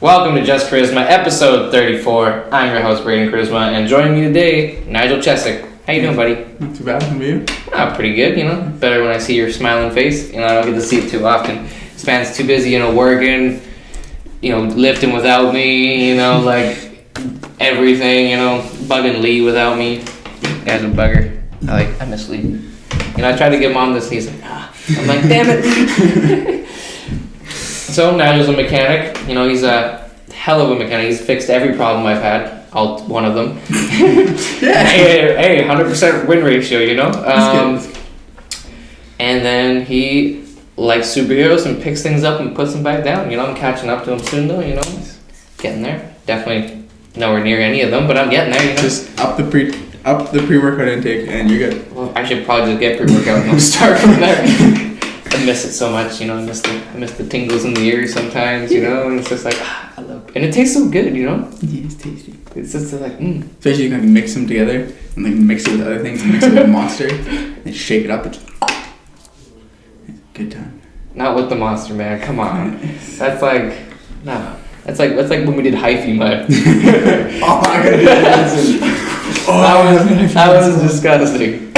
Welcome to Just Koryzma, episode 34. I'm your host, Braden Koryzma, and joining me today, Nigel Ciesek. How you doing, buddy? Not too bad. How are you? Pretty good, Better when I see your smiling face. I don't get to see it too often. This man's too busy, working, lifting without me, like everything, bugging Lee without me. Guy's a bugger. I miss Lee. I tried to get him on this, and he's like, I'm like, damn it, Lee. So Nigel's a mechanic. He's a hell of a mechanic. He's fixed every problem I've had. One of them. Yeah. Hey, 100% win ratio. That's good. And then he likes superheroes and picks things up and puts them back down. I'm catching up to him soon though. He's getting there. Definitely nowhere near any of them, but I'm getting there. Just up the pre-workout intake, and you're good. Well, I should probably just get pre-workout and we'll start from there. I miss it so much, I miss the tingles in the ears sometimes, and it's just like, I love it. And it tastes so good, Yeah, it's tasty. It's just like, Especially you can mix them together, and mix it with other things, and mix it with Monster, and shake it up. It's good time. Not with the Monster, man, come on. That's like, no. That's like when we did hyphy mud. Oh my goodness. That was disgusting.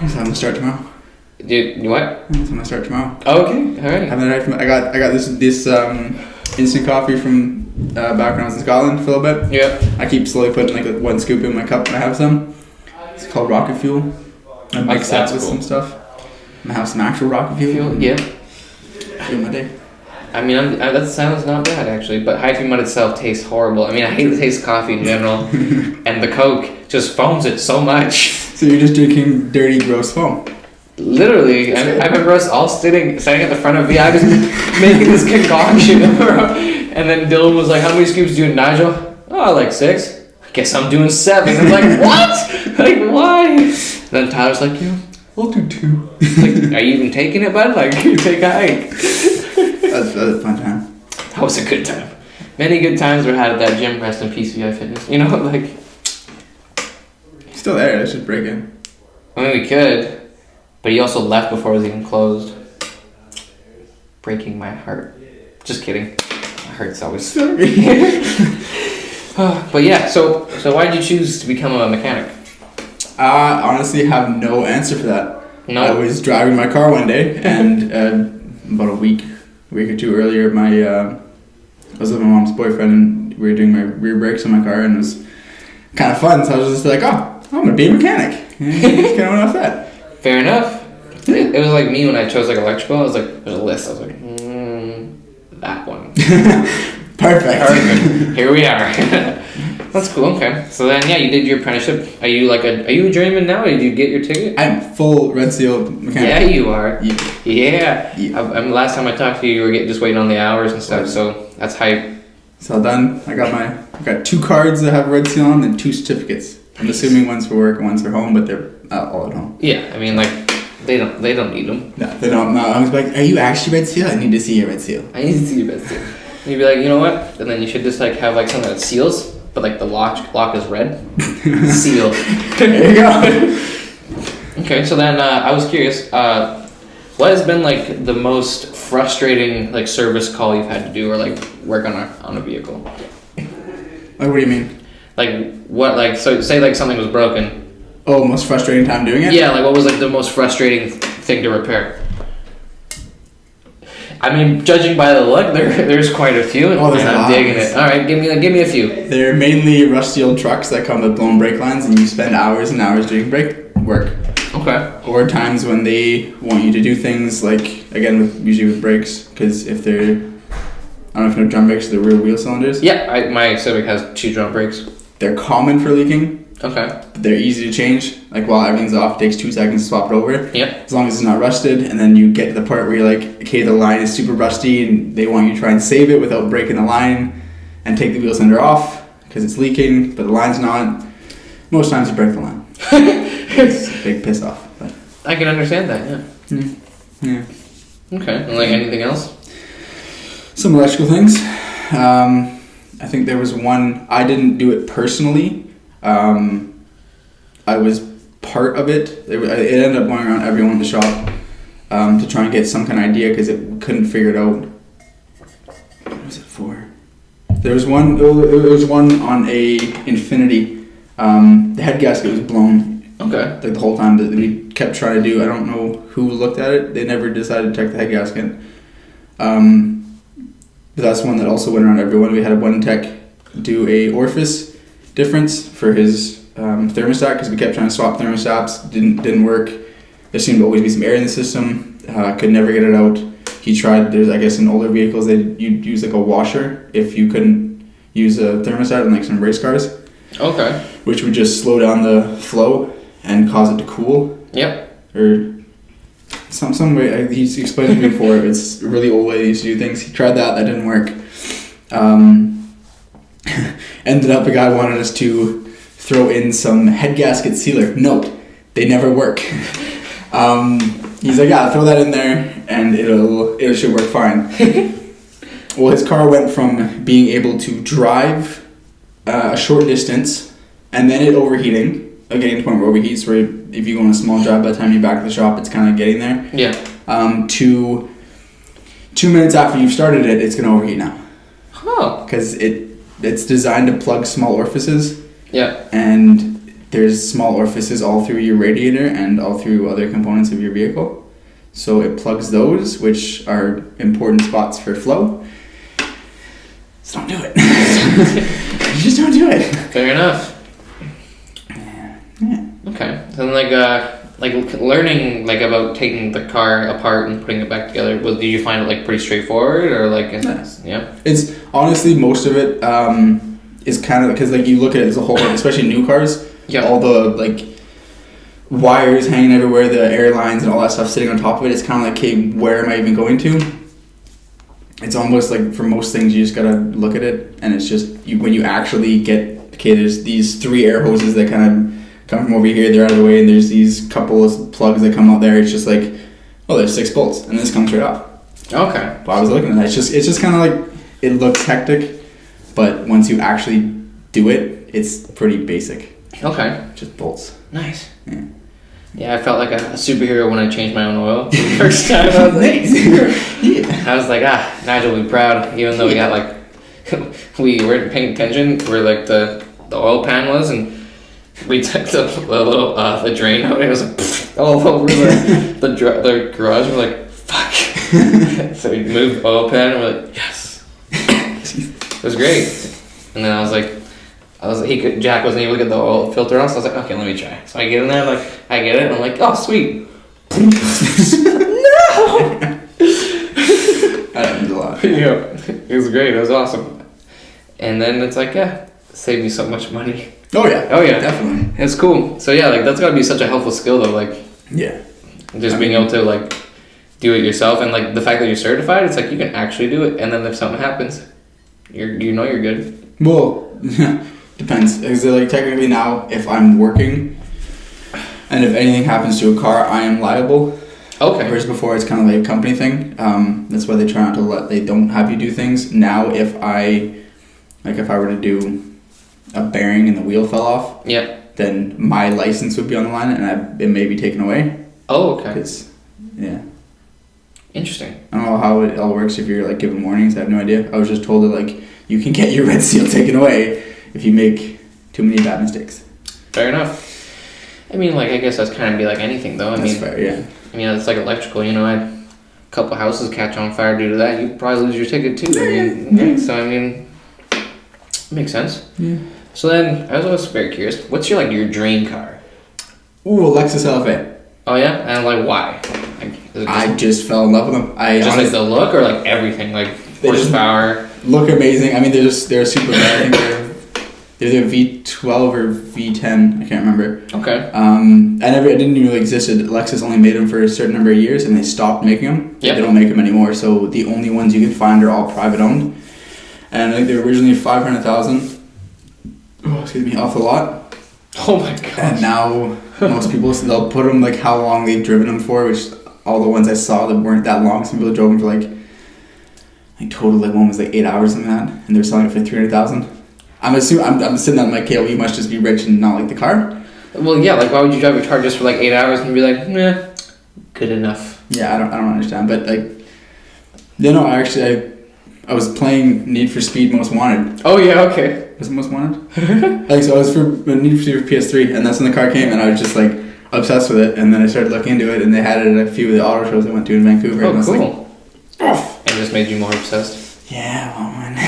I'm gonna start tomorrow. Dude, what? I'm gonna start tomorrow. Okay, alright. I got this instant coffee from back when I was in Scotland for a little bit. Yeah. I keep slowly putting one scoop in my cup when I have some. It's called Rocket Fuel. I mix that with some stuff. I'm gonna have some actual Rocket Fuel. Yeah. Fuel my day. That sounds not bad actually, but hyphy mud itself tastes horrible. I hate the taste of coffee in general, and the Coke just foams it so much. So you're just drinking dirty, gross foam. Literally, I remember us all standing at the front of me. I was making this concoction, and then Dylan was like, "How many scoops do you, Nigel?" "Oh, like 6. Guess I'm doing 7. I'm like, "What? Like, why?" And then Tyler's like, "I'll do 2. Like, are you even taking it, bud? Like, you take a hike. That was a fun time. That was a good time. Many good times were had at that gym. Rest in peace, VI Fitness. Still there. Let's just break in. We could. But he also left before it was even closed. Breaking my heart. Just kidding. My heart's always sorry. But yeah, so why did you choose to become a mechanic? I honestly have no answer for that. No. I was driving my car one day, and about a week or two earlier, I was with my mom's boyfriend, and we were doing my rear brakes on my car, and it was kind of fun. So I was just like, I'm gonna be a mechanic. And just kind of went off that. Fair enough. It was like me when I chose electrical. I was like, there's a list. I was like, that one. Perfect. Here we are. That's cool. Okay. So then, you did your apprenticeship. Are you a journeyman now, or did you get your ticket? I'm full Red Seal mechanic. Yeah, you are. Yeah. Last time I talked to you, you were just waiting on the hours and stuff. So that's hype. It's all done. I got 2 cards that have Red Seal on, and 2 certificates. I'm assuming one's for work and one's for home, but they're all at home. Yeah, they don't need them. No, they don't. No, I was like, "Are you actually Red Seal? I need to see your Red Seal." I need to see your Red Seal. And you'd be like, you know what? And then you should just have something that seals, but the lock is red. Seal. There you go. Okay, so then I was curious. What has been the most frustrating service call you've had to do, or work on a vehicle? What do you mean? So say something was broken. Oh, most frustrating time doing it? Yeah, what was the most frustrating thing to repair? Judging by the look, there's quite a few, and I'm digging it. All right, give me a few. They're mainly rust old trucks that come with blown brake lines, and you spend hours and hours doing brake work. Okay. Or times when they want you to do things usually with brakes, because if they're, I don't know if you know drum brakes, the rear wheel cylinders. Yeah, my Civic has 2 drum brakes. They're common for leaking. Okay. But they're easy to change. While everything's off, it takes 2 seconds to swap it over. Yeah. As long as it's not rusted, and then you get to the part where you're like, okay, the line is super rusty, and they want you to try and save it without breaking the line, and take the wheel cylinder off because it's leaking, but the line's not. Most times you break the line. It's a big piss off. But. I can understand that. Yeah. Okay. And anything else? Some electrical things. I think there was one. I didn't do it personally. I was part of it. It ended up going around everyone in the shop to try and get some kind of idea because it couldn't figure it out. Was it There was one. It was one on a Infinity. The head gasket was blown. Okay. Like the whole time that we kept trying to do. I don't know who looked at it. They never decided to check the head gasket. But that's one that also went around everyone. We had one tech do a orifice difference for his thermostat because we kept trying to swap thermostats. Didn't work. There seemed to always be some air in the system. Could never get it out. He tried. There's, I guess, in older vehicles you'd use like a washer if you couldn't use a thermostat in like some race cars. Okay. Which would just slow down the flow and cause it to cool. Yep. Or some way. He's explained to me before. It's a really old way he used to do things. He tried that. That didn't work. Ended up, a guy wanted us to throw in some head gasket sealer. Note, they never work. He's like, yeah, throw that in there and it should work fine. Well, his car went from being able to drive a short distance and then it overheating, getting to the point where it overheats, where if you go on a small drive, by the time you back to the shop, it's kind of getting there. Yeah. To 2 minutes after you've started it, it's going to overheat now. Oh. Because it's designed to plug small orifices. Yeah. And there's small orifices all through your radiator and all through other components of your vehicle. So it plugs those, which are important spots for flow. So don't do it. Just don't do it. Fair enough. Yeah. Okay. So like learning like about taking the car apart and putting it back together, did you find it like pretty straightforward or like yeah? It's honestly, most of it is kind of because like you look at it as a whole, especially new cars. Yeah. All the like wires hanging everywhere, the air lines and all that stuff sitting on top of it. It's kind of like, okay, where am I even going to? It's almost like for most things you just gotta look at it, and it's just when you actually get, okay, there's these 3 air hoses that kind of come from over here, they're out of the way, and there's these couple of plugs that come out there. It's just like, oh, there's 6 bolts, and this comes right off. Okay. Well, I was looking at that. It's just kind of like, it looks hectic, but once you actually do it, it's pretty basic. Okay. Just bolts. Nice. Yeah. Yeah, I felt like a superhero when I changed my own oil. First time I was like, Yeah. I was like, Nigel will be proud, even though we got like, we weren't paying attention where like the oil pan was, and we took the drain out, and it was like all over the garage. We're like, fuck. So we moved the oil pan, and we're like, yes. It was great. And then I was like, Jack wasn't able to get the oil filter on, so I was like, okay, let me try. So I get in there, I get it, and I'm like, oh, sweet. No! That happens a lot. Yeah, it was great. It was awesome. And then it's like, yeah, saved me so much money. Oh yeah. Definitely. It's cool. So yeah, like that's gotta be such a helpful skill though, like yeah, just being able to like do it yourself, and like the fact that you're certified, it's like you can actually do it, and then if something happens, you're good. Well, depends. Because like technically now, if I'm working, and if anything happens to a car, I am liable. Okay. Whereas before it's kind of like a company thing. That's why they try not to they don't have you do things. Now if I were to do a bearing and the wheel fell off, yeah, then my license would be on the line and it may be taken away. Oh, okay. Yeah. Interesting. I don't know how it all works if you're like given warnings. I have no idea. I was just told that like you can get your red seal taken away if you make too many bad mistakes. Fair enough. I mean, like, I guess that's kind of be like anything though. That's fair, yeah. I mean, it's like electrical, a couple houses catch on fire due to that, you'd probably lose your ticket too. So I mean, makes sense. Yeah. So then, I was always very curious, what's your dream car? Ooh, a Lexus LFA. Oh yeah? And like, why? I just fell in love with them. Like the look or like everything? Like horsepower? Look amazing. I mean, they're super bad. I think they're V12 or V10. I can't remember. Okay. I didn't even know they existed. Lexus only made them for a certain number of years, and they stopped making them. Yep. They don't make them anymore. So the only ones you can find are all private owned. And I think they were originally $500,000. Oh, excuse me, off the lot. Oh my god. And now most people, they'll put them like how long they've driven them for, which all the ones I saw that weren't that long. Some people drove them for like total, like one was like 8 hours and that, and they're selling it for $300,000. I'm assuming I'm sitting there, I'm like, okay, well, you must just be rich and not like the car. Well, yeah, like why would you drive your car just for like 8 hours and be like, nah, good enough? Yeah, I don't understand, but like, I I was playing Need for Speed Most Wanted. Oh yeah, okay. Was it Most Wanted? Like, so I was for Need for Speed for PS3, and that's when the car came, and I was just like obsessed with it. And then I started looking into it, and they had it at a few of the auto shows I went to in Vancouver. Oh, and I was cool. like, oh. And it just made you more obsessed. Yeah, well, man. I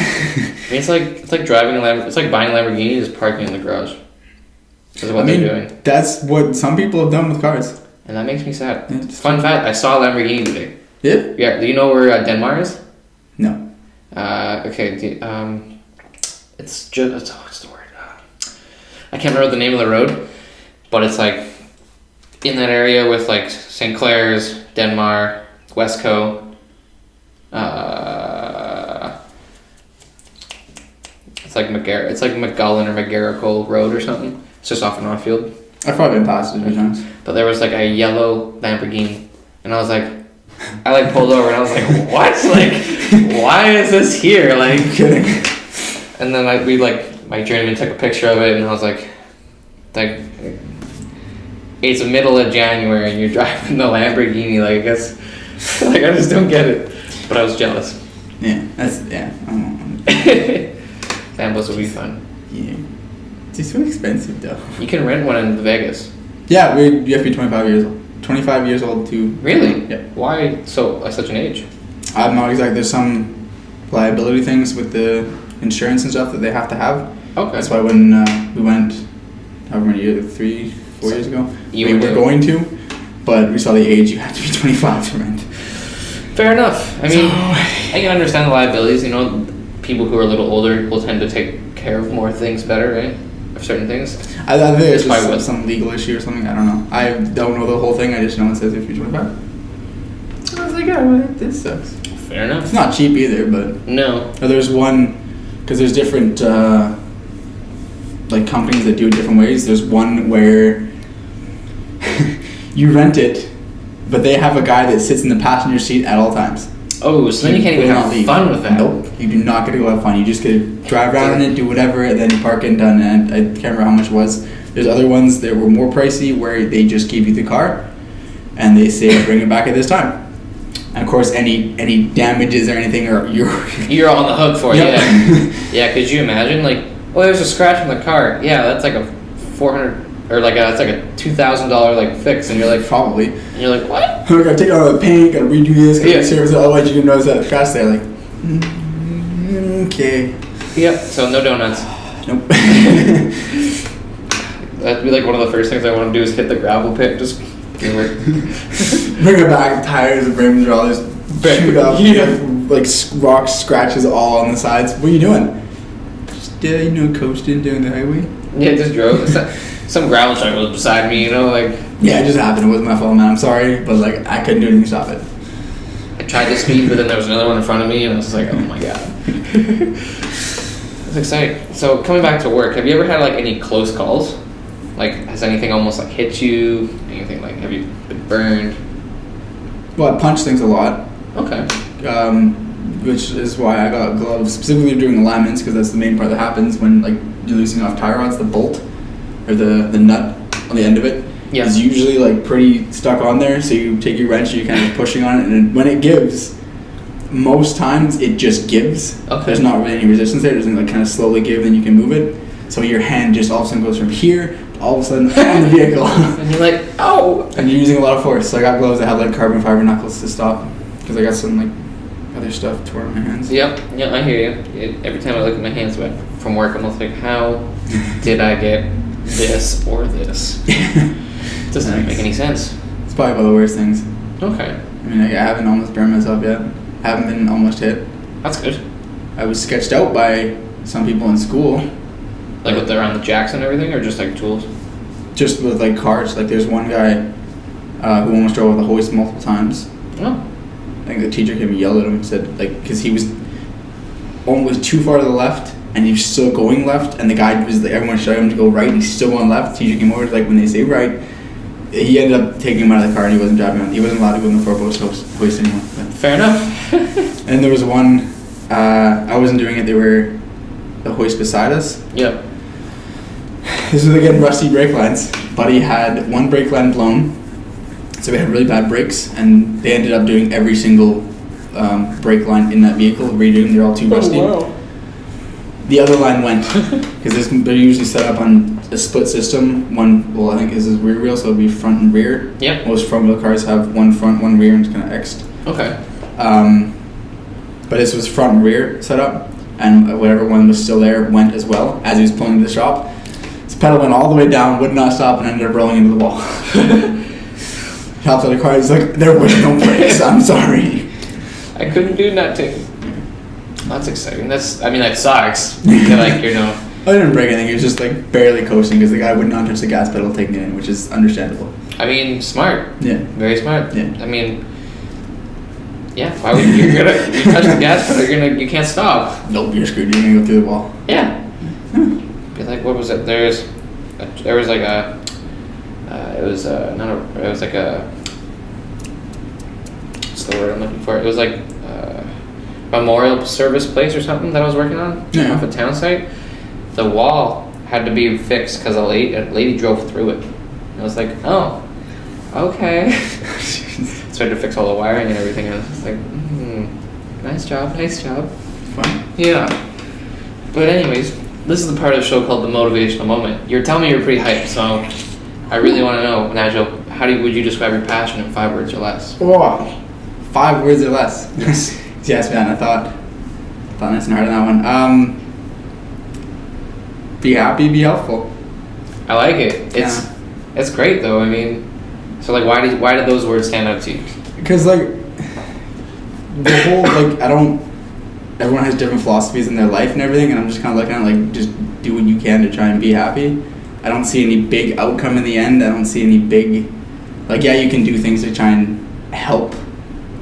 mean, it's like driving a Lamborghini. It's like buying a Lamborghini, just parking in the garage. That's what they're doing. That's what some people have done with cars. And that makes me sad. Yeah, Fun fact: I saw a Lamborghini today. Yeah? Yeah. Do you know where Denmark is? No. Okay. It's just what's the word? I can't remember the name of the road, but it's like in that area with like St. Clair's, Denmark, Westco. It's like McGullen or McGarricle Road or something. It's just off in Northfield. I've probably been past it a few times. But there was like a yellow Lamborghini, and I was like, I like pulled over and I was like, what? Like, why is this here? Like, Kidding. And then my journeyman took a picture of it, and I was like, it's the middle of January and you're driving the Lamborghini. Like, I guess, like I just don't get it. But I was jealous. Yeah, Lambos would be fun. Yeah. It's so expensive though. You can rent one in Vegas. Yeah, you have to be 25 years old. 25 years old to... Really? Yeah. Why such an age? I'm not exactly... There's some liability things with the insurance and stuff that they have to have. Okay. That's why when we went, however many years, 3-4 years ago, we were going to, but we saw the age you have to be 25 to rent. Fair enough. I mean, I can understand the liabilities. You know, people who are a little older will tend to take care of more things better, right? Of certain things. I think it's just some legal issue or something. I don't know. I don't know the whole thing. I just know it says if you're 25. I was like, oh, well, this sucks. Fair enough. It's not cheap either, but... No. There's one... Because there's different... like companies that do it different ways. There's one where you rent it, but they have a guy that sits in the passenger seat at all times. Oh, so then you can't even have fun with that. Nope, you do not get to go have fun. You just get to drive around in it, do whatever, and then you park it and done. And I can't remember how much it was. There's other ones that were more pricey where they just give you the car, and they say bring it back at this time. And of course, any damages or anything, or you're on the hook for it. Yep. Yeah. Yeah. Could you imagine like, oh, there's a scratch on the car. Yeah, that's like a $400 or like that's like a $2,000 like fix, and you're like probably. And you're like, what? I gotta take out all the paint, gotta redo this, gotta service it. Otherwise, you can notice that scratch there. Like, okay. Yep. So no donuts. Nope. That'd be like one of the first things I want to do is hit the gravel pit. Just bring it back. Tires, the rims are all just chewed up. Yeah. Like rock scratches all on the sides. What are you doing? Just coasting down the highway. Yeah, just drove. Some gravel truck was beside me, you know, like... Yeah, it just happened. It wasn't my fault, man. I'm sorry, but, like, I couldn't do anything to stop it. I tried to speed, but then there was another one in front of me, and I was just like, oh my god. It's exciting. So, coming back to work, have you ever had, like, any close calls? Like, has anything almost, like, hit you? Anything, like, have you been burned? Well, I punch things a lot. Okay. Which is why I got gloves, specifically doing alignments, because that's the main part that happens when, like, you're loosening off tie rods, the bolt. Or the nut on the end of it is usually like pretty stuck on there, so you take your wrench and you're kind of pushing on it, and then when it gives, most times it just gives. Okay. There's not really any resistance there. It doesn't like kind of slowly give, then you can move it. So your hand just all of a sudden goes from here to all of a sudden on the vehicle. And you're like, oh! And you're using a lot of force. So I got gloves that have like carbon fiber knuckles to stop, because I got some like other stuff torn on my hands. Yep, yeah, I hear you. Every time I look at my hands from work, I'm almost like, how did I get this or this? It doesn't make any sense. It's probably one of the worst things. Okay. I mean, I haven't almost burned myself yet. I haven't been almost hit. That's good. I was sketched out by some people in school. Like with around the jacks and everything, or just like tools? Just with like cars. Like there's one guy who almost drove with a hoist multiple times. Oh. I think the teacher came and yelled at him and said, like, because he was almost too far to the left, and he was still going left, and the guy was like, everyone shouted him to go right, and he's still going left. The teacher came over, like, when they say right, he ended up taking him out of the car, and he wasn't driving on. He wasn't allowed to go in the four-post hoist anymore. But. Fair enough. And there was one, I wasn't doing it, they were the hoist beside us. Yep. This was again rusty brake lines. Buddy had one brake line blown, so we had really bad brakes, and they ended up doing every single brake line in that vehicle redoing. They're all too rusty. Oh, wow. The other line went because they're usually set up on a split system. One, well, I think is rear wheel, so it'll be front and rear. Yep. Most front wheel cars have one front, one rear, and it's kind of X'd. Okay. But this was front and rear setup, and whatever one was still there went as well as he was pulling to the shop. His pedal went all the way down, would not stop, and ended up rolling into the wall. He hopped out of the car. He's like, "There was no brakes. I'm sorry. I couldn't do nothing." That's exciting. That sucks. Like, you know. I didn't break anything. He was just like barely coasting because the guy would not touch the gas pedal taking it in, which is understandable. I mean, smart. Yeah. Very smart. Yeah. I mean, yeah. Why would you touch the gas pedal? You can't stop. Nope, you're screwed. You're gonna go through the wall. Yeah. Be like, what was it? There was like a. It was like a. What's the word I'm looking for? It was like. Memorial service place or something that I was working on off a town site. The wall had to be fixed because a lady drove through it. And I was like, oh, okay. So I had to fix all the wiring and everything. And I was like, nice job. Fun. Yeah. But anyways, this is the part of the show called the Motivational Moment. You're telling me you're pretty hyped, so I really want to know, Nigel, would you describe your passion in 5 words or less? Oh, 5 words or less. Yes, man. I thought nice and hard on that one. Be happy, be helpful. I like it. It's great though. I mean, so like, why did those words stand out to you? Because like the whole everyone has different philosophies in their life and everything, and I'm just kind of looking at like just do what you can to try and be happy. I don't see any big outcome in the end. I don't see any big you can do things to try and help.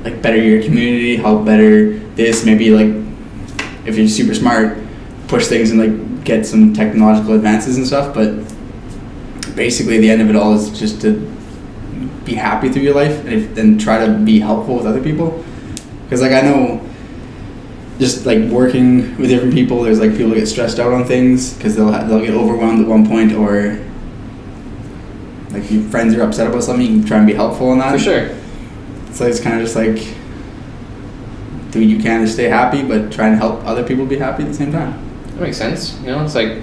Like better your community, help better this, maybe like if you're super smart, push things and like get some technological advances and stuff, but basically the end of it all is just to be happy through your life and try to be helpful with other people. Because like I know just like working with different people, there's like people get stressed out on things because they'll get overwhelmed at one point, or like your friends are upset about something, you can try and be helpful in that. For sure. So it's kind of just like do what you can to stay happy, but try and help other people be happy at the same time. That makes sense. You know, it's like,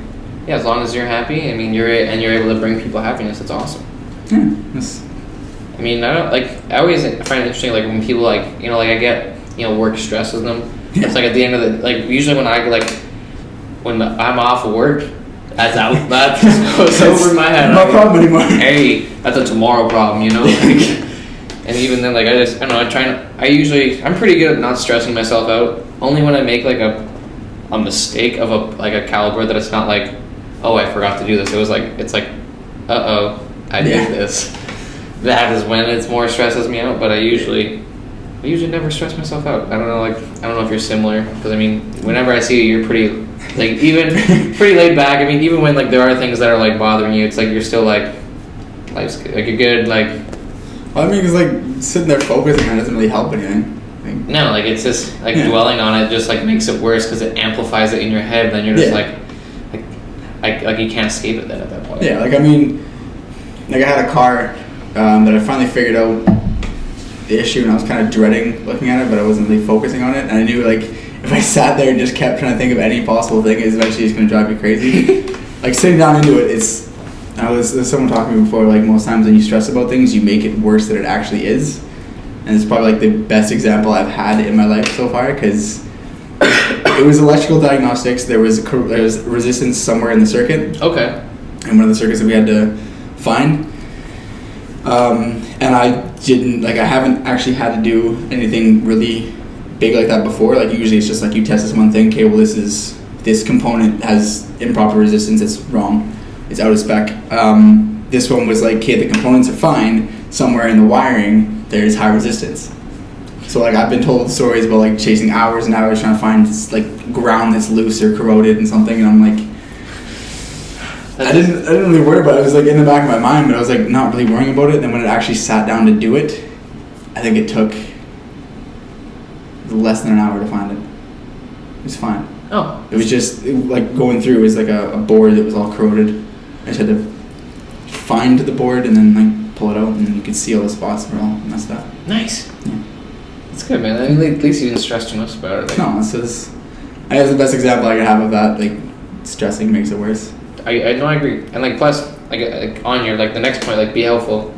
yeah, as long as you're happy, I mean, you're able to bring people happiness. That's awesome. Yeah. I mean, I always find it interesting, like when people like, you know, like I get, you know, work stresses them. Yeah. It's like at the end of the, like usually when I'm off of work, that just goes over my head. No problem anymore. Hey, that's a tomorrow problem, you know. Like, and even then, like I'm pretty good at not stressing myself out. Only when I make like a mistake of a caliber that it's not like, oh, I forgot to do this. It's like, I did this. That is when it's more stresses me out. But I usually never stress myself out. I don't know if you're similar, because I mean, whenever I see you, you're pretty like even pretty laid back. I mean, even when like there are things that are like bothering you, it's like you're still like life's good. Like you're good. Like. Well, I mean, because like sitting there focusing on it doesn't really help anything. No, like it's just like dwelling on it just like makes it worse because it amplifies it in your head. Then you're just like you can't escape it then at that point. Yeah, like I mean, like I had a car that I finally figured out the issue, and I was kind of dreading looking at it, but I wasn't really focusing on it. And I knew like if I sat there and just kept trying to think of any possible thing, it's eventually just going to drive me crazy. Like sitting down into it, there's someone talking to me before, like most times when you stress about things, you make it worse than it actually is. And it's probably like the best example I've had in my life so far, because it was electrical diagnostics. There was resistance somewhere in the circuit. Okay. In one of the circuits that we had to find. And I haven't actually had to do anything really big like that before. Like usually it's just like you test this one thing, okay, well this component has improper resistance, it's wrong, it's out of spec. This one was like, okay, the components are fine, somewhere in the wiring there's high resistance. So like I've been told stories about like chasing hours and hours trying to find this, like ground that's loose or corroded and something, and I'm like, I didn't really worry about it. It was like in the back of my mind, but I was like not really worrying about it. And then when it actually sat down to do it, I think it took less than an hour to find it. It was fine. Oh. It was just like going through. It was like a board that was all corroded. I just had to find the board and then like pull it out, and you could see all the spots were all messed up. Nice. Yeah. It's good, man. I mean, at least you didn't stress too much about it. Like, No, this is. I guess the best example I can have of that. Like, stressing makes it worse. I know, I agree. And like plus, like on your like the next point, like be helpful.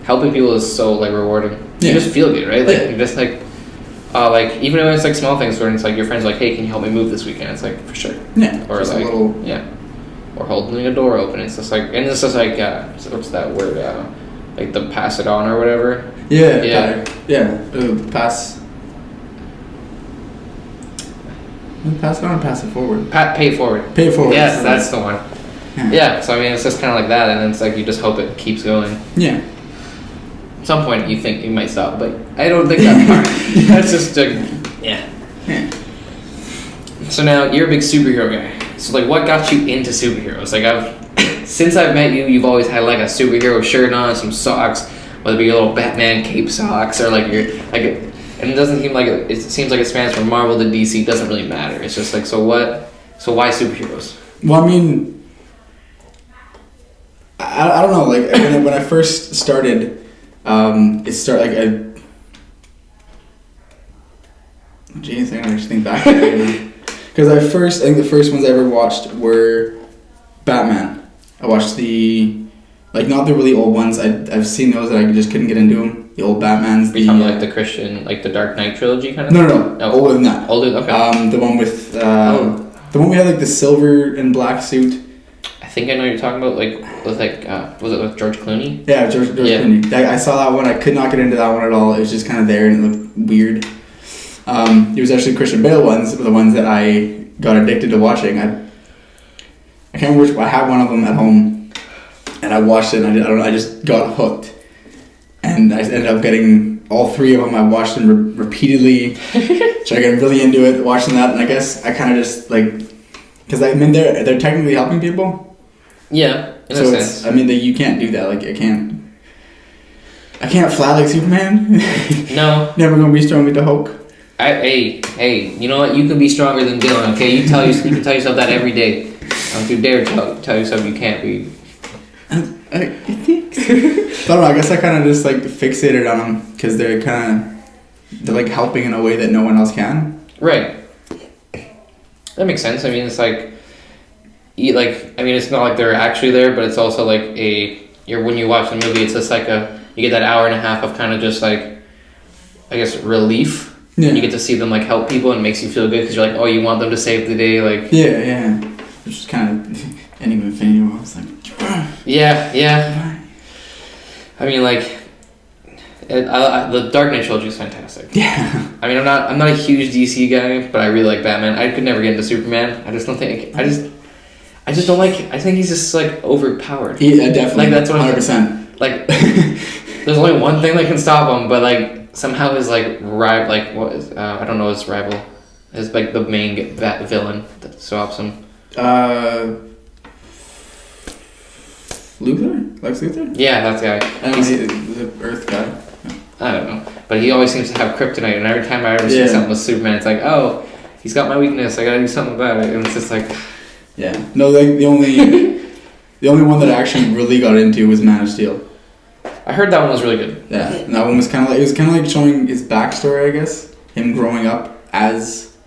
Helping people is so like rewarding. Yeah. You just feel good, right? Like Yeah. you just like even if it's like small things where it's like your friends are like, hey, can you help me move this weekend? It's like for sure. Yeah. Or just like a little. yeah. Or holding a door open. It's just like and it's just like what's that word? Like the pass it on or whatever. Yeah. Yeah. Pass. Pass it on or pass it forward? Pay it forward. Pay it forward. Yes, that's the one. Yeah. Yeah. So I mean, it's just kind of like that, and it's like you just hope it keeps going. Yeah. At some point, you think you might stop, but I don't think that far. That's just yeah. Yeah. So now you're a big superhero guy. So like, what got you into superheroes? Like since I've met you, you've always had like a superhero shirt on, some socks, whether it be a little Batman cape socks or like you're like. And it doesn't seem like it seems like it spans from Marvel to DC. It doesn't really matter. It's just like so what? So why superheroes? Well, I mean, I don't know. Like when I first started, Jeez, I gotta just think back. Because I think the first ones I ever watched were Batman. I watched not the really old ones. I've seen those and I just couldn't get into them. The old Batmans. Are you talking like the Christian, like the Dark Knight trilogy kind of? No. Oh. Older than that. Older, okay. The one with the one we had like the silver and black suit. I think I know what you're talking about. Like with was it with George Clooney? Yeah, George Clooney. I saw that one. I could not get into that one at all. It was just kind of there and it looked weird. It was actually Christian Bale ones, the ones that I got addicted to watching. I can't remember which. I had one of them at home, and I watched it. And I just got hooked, and I ended up getting all three of them. I watched them repeatedly, so I got really into it watching that. And I guess I kind of just like, because I mean they're technically helping people. Yeah, in so a sense. I mean you can't do that. Like I can't fly like Superman. No. Never gonna be strong with the Hulk. Hey, you know what? You can be stronger than Dylan, okay? You can tell yourself that every day. Don't you dare tell yourself you can't be. I don't know. I guess I kind of just like fixated on them because they're like helping in a way that no one else can. Right. That makes sense. I mean, it's like, it's not like they're actually there, but it's also like when you watch the movie, it's just like you get that hour and a half of kind of just like, I guess, relief. Yeah. You get to see them like help people and it makes you feel good because you're like, oh, you want them to save the day, like. Yeah. Which is kind of ending with Infinity War. I was like. Yeah. I mean, like, the Dark Knight trilogy is fantastic. Yeah. I mean, I'm not a huge DC guy, but I really like Batman. I could never get into Superman. I just don't think I just don't like. I think he's just like overpowered. Yeah, definitely. Like that's what 100%. Like, there's only one thing that can stop him, but like somehow his like rival, like what is I don't know his rival, is like the main villain that stops him. Lex Luthor? Yeah, that guy. He's the Earth guy. I don't know, but he always seems to have kryptonite, and every time I ever see something with Superman, it's like, oh, he's got my weakness. I gotta do something about it, and it's just like. Yeah. No, like the only one that I actually really got into was Man of Steel. I heard that one was really good. Yeah, and that one was kind of like showing his backstory, I guess, him growing up as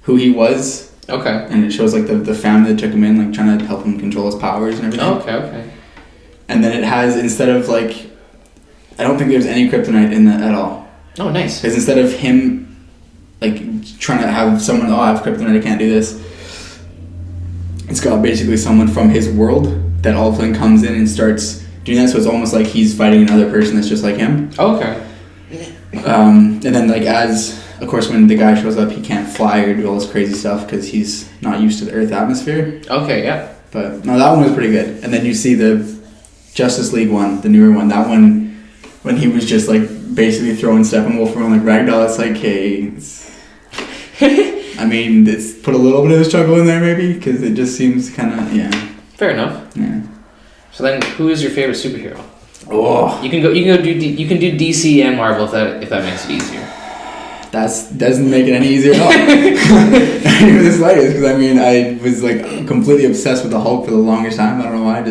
who he was. Okay. And it shows like the family that took him in, like trying to help him control his powers and everything. Oh, okay. And then it has, instead of like, I don't think there's any kryptonite in that at all. Oh, nice. Because instead of him like trying to have someone, I have kryptonite, I can't do this. It's got basically someone from his world that all of a sudden comes in and starts doing that, so it's almost like he's fighting another person that's just like him. Okay. And then like of course when the guy shows up, he can't fly or do all this crazy stuff because he's not used to the Earth atmosphere. Okay, yeah. But no, that one was pretty good. And then you see the Justice League one, the newer one, that one when he was just like basically throwing Steppenwolf around like ragdoll, it's like, hey, I mean, it's put a little bit of a struggle in there maybe because it just seems kind of, yeah. Fair enough. Yeah. So then, who is your favorite superhero? Oh. You can do DC and Marvel if that makes it easier. That doesn't make it any easier at all. Not even the slightest, because I mean, I was like completely obsessed with the Hulk for the longest time. I don't know why.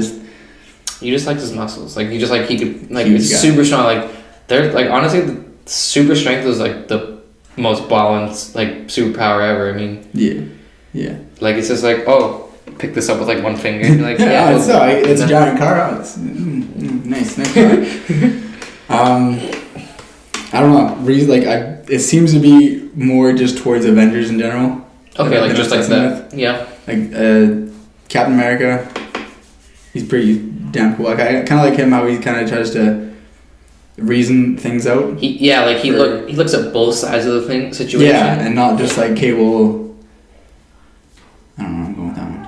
You just liked his muscles. Like you just like he could like Huge it's guy. super strong. Like they're like honestly super strength is like the most balanced like superpower ever. I mean, yeah. like it's just like, oh, pick this up with like one finger. And you're like, yeah, it's a giant car. Oh, it's nice car. I don't know. It seems to be more just towards Avengers in general. Okay, like just like that. Yeah. Like Captain America, he's pretty damn cool. Like I kind of like him how he kind of tries to reason things out. He looks at both sides of the situation. Yeah, and not just like, okay, well, I don't know. I'm going with that one.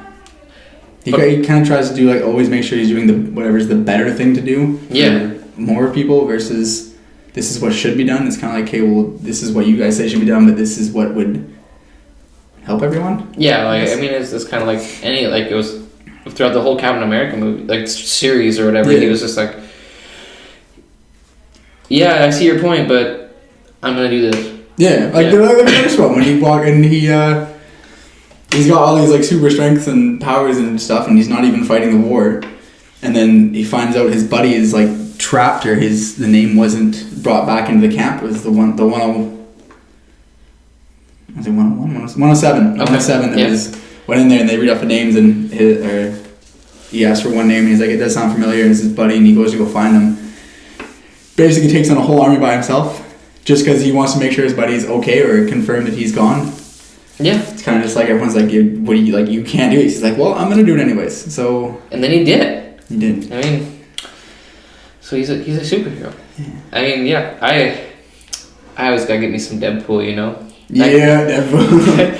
He kind of tries to do like always make sure he's doing whatever's the better thing to do. Yeah. For more people versus. This is what should be done. It's kind of like, okay, well, this is what you guys say should be done, but this is what would help everyone. Yeah, like I mean, it's kind of like it was throughout the whole Captain America movie, like series or whatever. Yeah. He was just like, yeah, I see your point, but I'm gonna do this. Yeah, like the first one when he walked and he's got all these like super strengths and powers and stuff, and he's not even fighting the war, and then he finds out his buddy is like trapped or the name wasn't brought back into the camp. It was the 107. Okay. 107 that went in there and they read off the names and he asked for one name and he's like, it does sound familiar, and it's his buddy, and he goes to go find them. Basically takes on a whole army by himself just because he wants to make sure his buddy's okay or confirm that he's gone. Yeah. It's kind of just like everyone's like, what do you like? You can't do it. He's like, well, I'm gonna do it anyways. So. And then he did it. He did. I mean. So he's a superhero. Yeah. I mean, yeah, I always gotta get me some Deadpool, you know. Deadpool.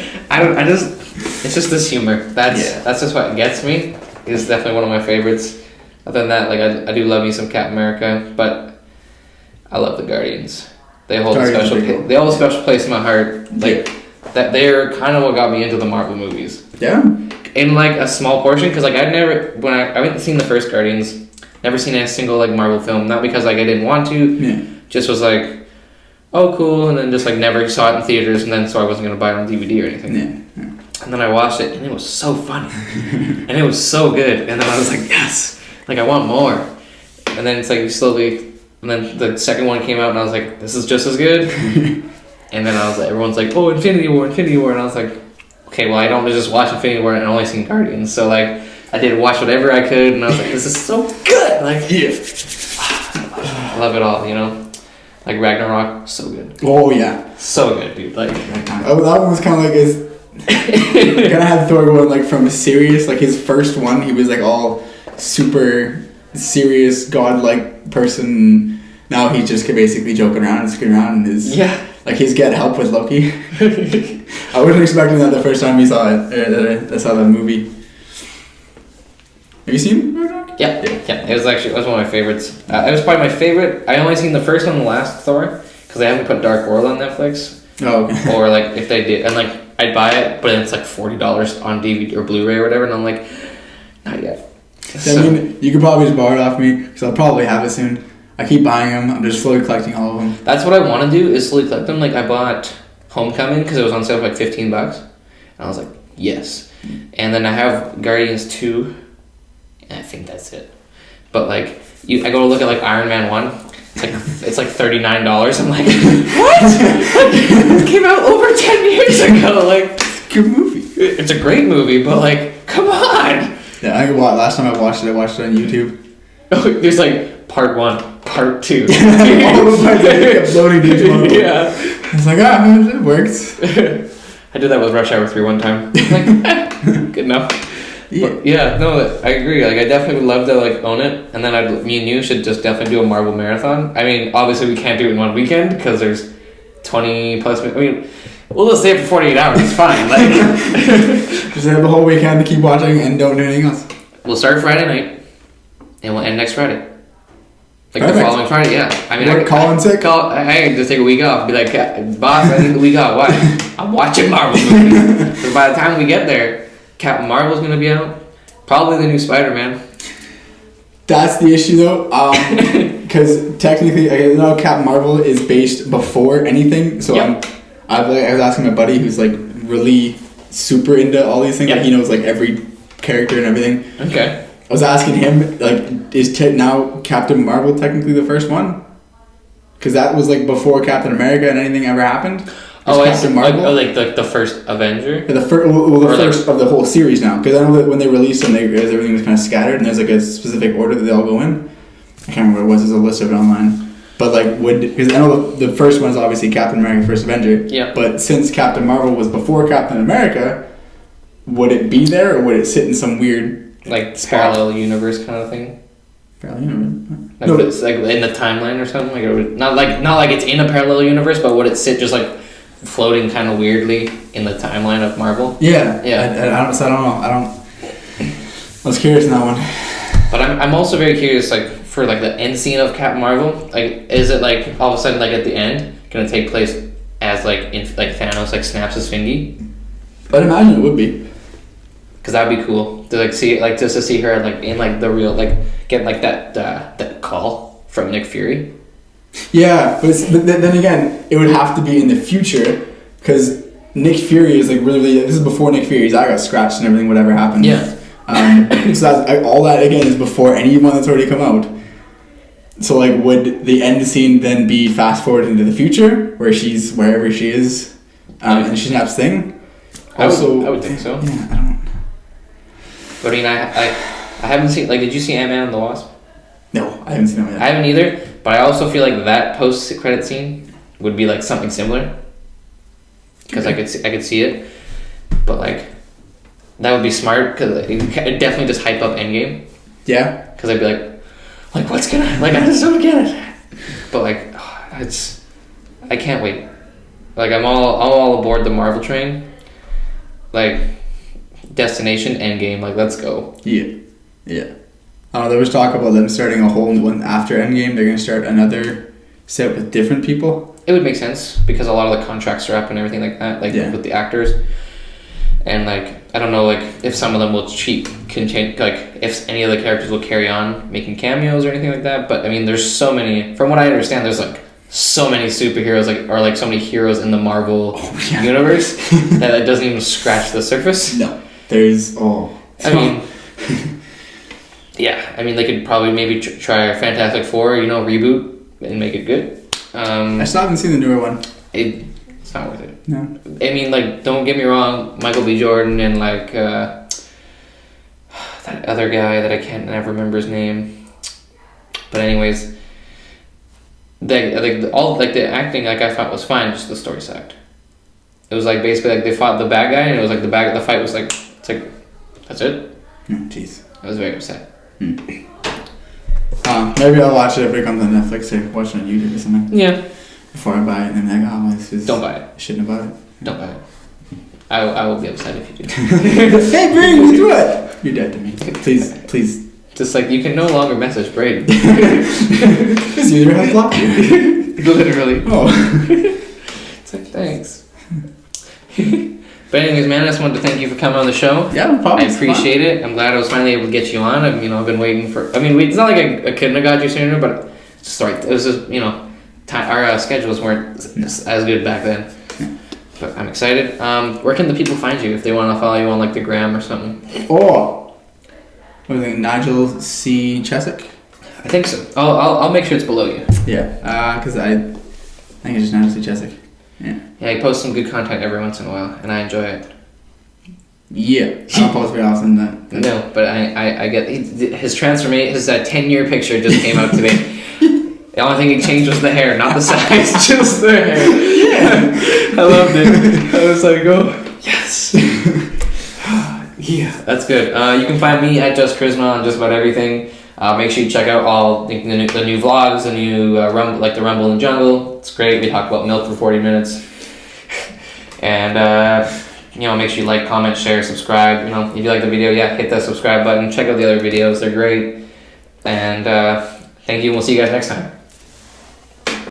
It's just this humor. That's just what gets me. It's definitely one of my favorites. Other than that, like I do love me some Captain America, but I love the Guardians. They hold a special place in my heart. Like that, they're kind of what got me into the Marvel movies. Yeah. In like a small portion, because like I haven't seen the first Guardians. Never seen a single like Marvel film, not because like I didn't want to, just was like, oh cool, and then just like never saw it in theaters, and then so I wasn't gonna buy it on DVD or anything. Yeah. And then I watched it, and it was so funny, and it was so good, and then I was like, yes, like I want more, and then it's like slowly, and then the second one came out, and I was like, this is just as good, and then I was like, everyone's like, oh, Infinity War, and I was like, okay, well I don't just watch Infinity War and I only seen Guardians, so like. I did watch whatever I could, and I was like, this is so good! Like, I love it all, you know? Like, Ragnarok, so good. Oh, yeah. So good, dude. Like, that one was kind of like his... kind of had Thor going, like, from serious, like, his first one, he was, like, all super serious, godlike person. Now he's just basically joking around and screwing around, and like, he's getting help with Loki. I wasn't expecting that the first time we saw it, or I saw that movie. Have you seen Ragnarok? Yeah. It was one of my favorites. It was probably my favorite. I only seen the first one and the last Thor because they haven't put Dark World on Netflix. Oh, okay. Or like if they did, and like I'd buy it, but it's like $40 on DVD or Blu-ray or whatever, and I'm like, not yet. I mean, you could probably just borrow it off me because I'll probably have it soon. I keep buying them. I'm just slowly collecting all of them. That's what I want to do is slowly collect them. Like I bought Homecoming because it was on sale for like $15, and I was like, yes. And then I have Guardians 2. I think that's it. But like, I go to look at like Iron Man 1. It's like $39. I'm like, what? It came out over 10 years ago. Like, good movie. It's a great movie, but like, come on. Yeah, I think last time I watched it on YouTube. Oh, there's like part 1, part 2. All the parts I kept loading each one. Yeah. It's like, it works. I did that with Rush Hour 3 one time. Like, good enough. Yeah. No, I agree. Like, I definitely would love to like own it, and then me and you should just definitely do a Marvel marathon. I mean, obviously we can't do it in one weekend because there's 20 plus. I mean, we'll just stay up for 48 hours. It's fine. Like, just have the whole weekend to keep watching and don't do anything else. We'll start Friday night, and we'll end next Friday. Like Perfect. The following Friday, yeah. I mean, I can just take a week off. Be like, boss, I need a week off. Why? I'm watching Marvel movies. So by the time we get there, Captain Marvel's gonna be out. Probably the new Spider-Man. That's the issue though, because technically, I know Captain Marvel is based before anything. So yep. I was asking my buddy who's like really super into all these things. Yep. Like he knows like every character and everything. Okay. I was asking him like, is now Captain Marvel technically the first one? Because that was like before Captain America and anything ever happened. Oh, I see. Like the first Avenger? Yeah, the first of the whole series now. Because I know that when they released them, everything was kind of scattered, and there's like a specific order that they all go in. I can't remember what it was. There's a list of it online. But like, because I know the first one is obviously Captain America, First Avenger. Yeah. But since Captain Marvel was before Captain America, would it be there, or would it sit in some weird like spot? parallel universe kind of thing? Parallel universe. Like No, it's like in the timeline or something. Like it would, not like it's in a parallel universe, but would it sit just like floating kind of weirdly in the timeline of Marvel? Yeah. Yeah. I don't know. I was curious in that one. But I'm also very curious, like, for like the end scene of Captain Marvel. Like, is it like all of a sudden, like at the end, gonna take place as like Thanos like snaps his fingy? I'd imagine it would be. Cause that'd be cool to like see it, like just to see her like in like the real like get like that call from Nick Fury. Yeah, but then again, it would have to be in the future, because Nick Fury is like really. This is before Nick Fury's eye got scratched and everything. Whatever happened. Yeah. So that's, all that again is before anyone that's already come out. So like, would the end scene then be fast forward into the future, where she's wherever she is, and she snaps thing? I would think so. Yeah, I don't. But I mean, I haven't seen, like, did you see Ant-Man and the Wasp? No, I haven't seen it yet. I haven't either, but I also feel like that post-credit scene would be like something similar. Because I could see it, but like, that would be smart, because it definitely just hype up Endgame. Yeah. Because I'd be like, what's gonna, like, I just don't get it. But like, I can't wait. Like, I'm all aboard the Marvel train. Like, destination Endgame, like, let's go. Yeah. There was talk about them starting a whole one after Endgame. They're gonna start another set with different people. It would make sense because a lot of the contracts are up and everything like that, like with the actors. And like, I don't know, like if some of them will continue, like if any of the characters will carry on making cameos or anything like that. But I mean, there's so many. From what I understand, there's like so many superheroes, like so many heroes in the Marvel universe that it doesn't even scratch the surface. No, there's I mean, yeah, I mean they could probably maybe try a Fantastic Four, reboot and make it good. I still haven't seen the newer one. It's not worth it. No. I mean, like, don't get me wrong, Michael B. Jordan and like that other guy that I can't never remember his name. But anyways, all the acting like I thought was fine, just the story sucked. It was like basically like they fought the bad guy and it was like the fight was like it's like that's it. Jeez. I was very upset. Maybe I'll watch it if it comes on Netflix or watch it on YouTube or something. Yeah. Before I buy it, and then like, this is... Don't buy it. I shouldn't have bought it. Don't buy it. I will be upset if you do. Hey, Brady, do it! You're dead to me. Please. Just like, you can no longer message Brady. Because you either have blocked you. Literally. Oh. It's like, thanks. But anyways, man, I just wanted to thank you for coming on the show. Yeah, no problem. I appreciate it. I'm glad I was finally able to get you on. I've been waiting for... it's not like I couldn't have got you sooner, but just it was just, our schedules weren't as good back then. But I'm excited. Where can the people find you if they want to follow you on like the gram or something? What was it, Nigel Ciesek? I think so. I'll make sure it's below you. Yeah, because I think it's just Nigel Ciesek. Yeah, he posts some good content every once in a while, and I enjoy it. Yeah, I don't post very often. No, but I get his transformation. His 10-year picture just came out today. The only thing he changed was the hair, not the size, just the hair. Yeah, I loved it. I was like, oh, yes. Yeah, that's good. You can find me at Just Koryzma on just about everything. Make sure you check out all the new vlogs, the new Rumble, like the Rumble in the Jungle. It's great. We talk about milk for 40 minutes. And make sure you like, comment, share, subscribe. If you like the video, hit that subscribe button. Check out the other videos; they're great. And thank you. And we'll see you guys next time.